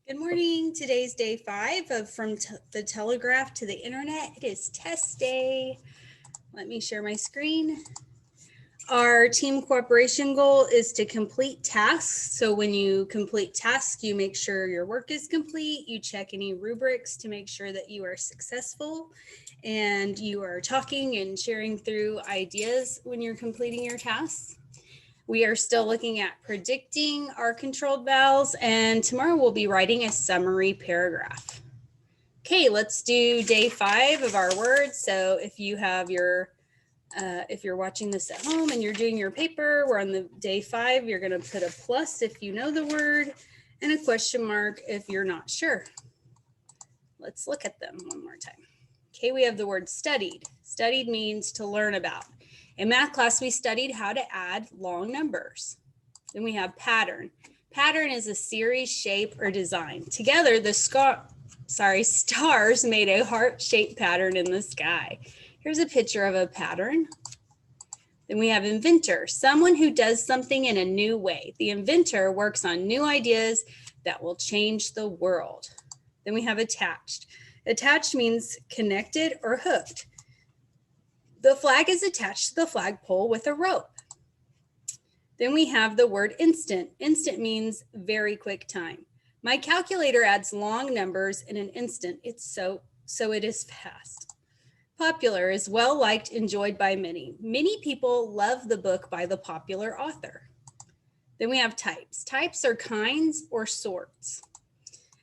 Good morning. Today's day 5 of the Telegraph to the internet. It is test day. Let me share my screen. Our team cooperation goal is to complete tasks. So when you complete tasks, you make sure your work is complete. You check any rubrics to make sure that you are successful, and you are talking and sharing through ideas when you're completing your tasks. We are still looking at predicting our controlled vowels, and tomorrow we'll be writing a summary paragraph. Okay, let's do day 5 of our words. So if you have if you're watching this at home and you're doing your paper, we're on the day 5. You're going to put a plus if you know the word and a question mark if you're not sure. Let's look at them one more time. Okay, we have the word studied. Studied means to learn about. In math class, we studied how to add long numbers. Then we have pattern. Pattern is a series, shape, or design. Together, the stars made a heart-shaped pattern in the sky. Here's a picture of a pattern. Then we have inventor, someone who does something in a new way. The inventor works on new ideas that will change the world. Then we have attached. Attached means connected or hooked. The flag is attached to the flagpole with a rope. Then we have the word instant. Instant means very quick time. My calculator adds long numbers in an instant. So it is fast. Popular is well liked, enjoyed by many. Many people love the book by the popular author. Then we have types. Types are kinds or sorts.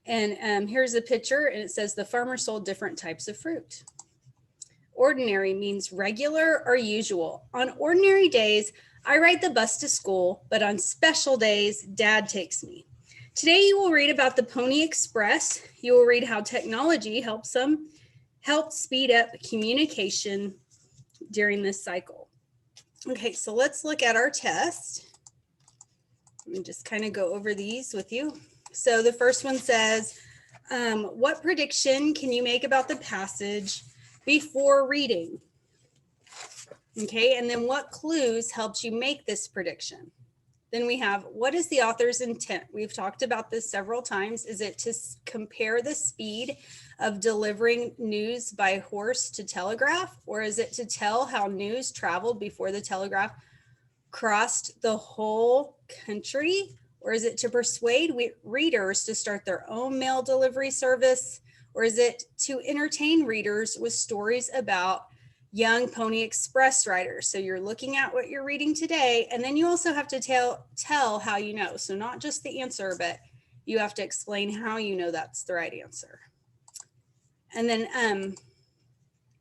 And here's a picture, and it says the farmer sold different types of fruit. Ordinary means regular or usual. On ordinary days, I ride the bus to school, but on special days, Dad takes me. Today, you will read about the Pony Express. You will read how technology help speed up communication during this cycle. Okay, so let's look at our test. Let me just kind of go over these with you. So the first one says, what prediction can you make about the passage before reading? Okay, and then what clues helped you make this prediction? Then we have, what is the author's intent? We've talked about this several times. Is it to compare the speed of delivering news by horse to telegraph, or is it to tell how news traveled before the telegraph crossed the whole country? Or is it to persuade readers to start their own mail delivery service? Or is it to entertain readers with stories about young Pony Express riders? So you're looking at what you're reading today, and then you also have to tell how you know. So not just the answer, but you have to explain how you know that's the right answer. And then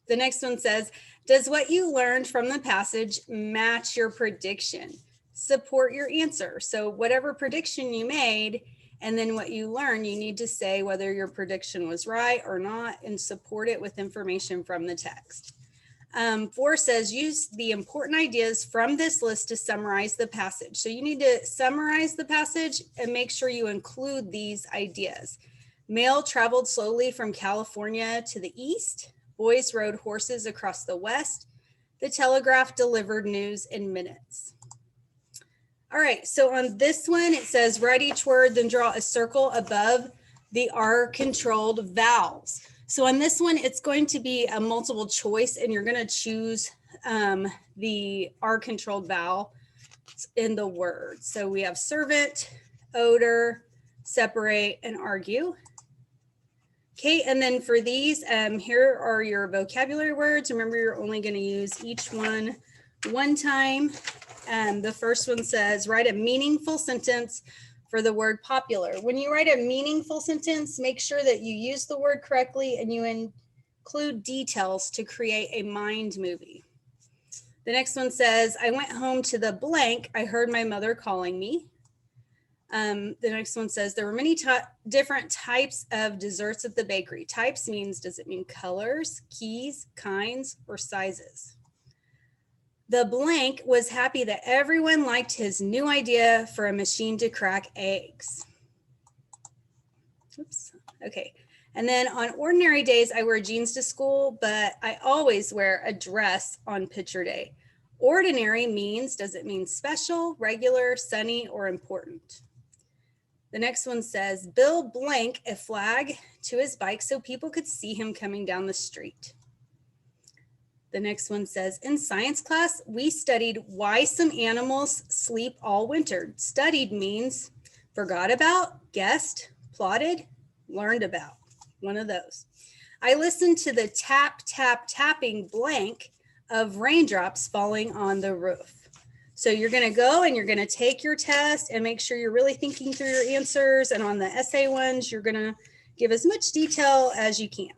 the next one says, does what you learned from the passage match your prediction? Support your answer. So whatever prediction you made, and then what you learn, you need to say whether your prediction was right or not, and support it with information from the text. 4 says, use the important ideas from this list to summarize the passage. So you need to summarize the passage and make sure you include these ideas. Mail traveled slowly from California to the east. Boys rode horses across the west. The telegraph delivered news in minutes. All right, so on this one, it says write each word, then draw a circle above the R-controlled vowels. So on this one, it's going to be a multiple choice, and you're going to choose the R-controlled vowel in the word. So we have servant, odor, separate, and argue. Okay, and then for these, here are your vocabulary words. Remember, you're only going to use each one time. The first one says, write a meaningful sentence for the word popular. When you write a meaningful sentence, make sure that you use the word correctly and you include details to create a mind movie. The next one says, I went home to the blank. I heard my mother calling me. The next one says, there were many different types of desserts at the bakery. Types means, does it mean colors, keys, kinds, or sizes? The blank was happy that everyone liked his new idea for a machine to crack eggs. Oops. Okay. And then on ordinary days, I wear jeans to school, but I always wear a dress on picture day. Ordinary means, does it mean special, regular, sunny, or important? The next one says, Bill blank a flag to his bike so people could see him coming down the street. The next one says, in science class, we studied why some animals sleep all winter. Studied means forgot about, guessed, plotted, learned about. One of those. I listened to the tap, tap, tapping blank of raindrops falling on the roof. So you're going to go and you're going to take your test and make sure you're really thinking through your answers. And on the essay ones, you're going to give as much detail as you can.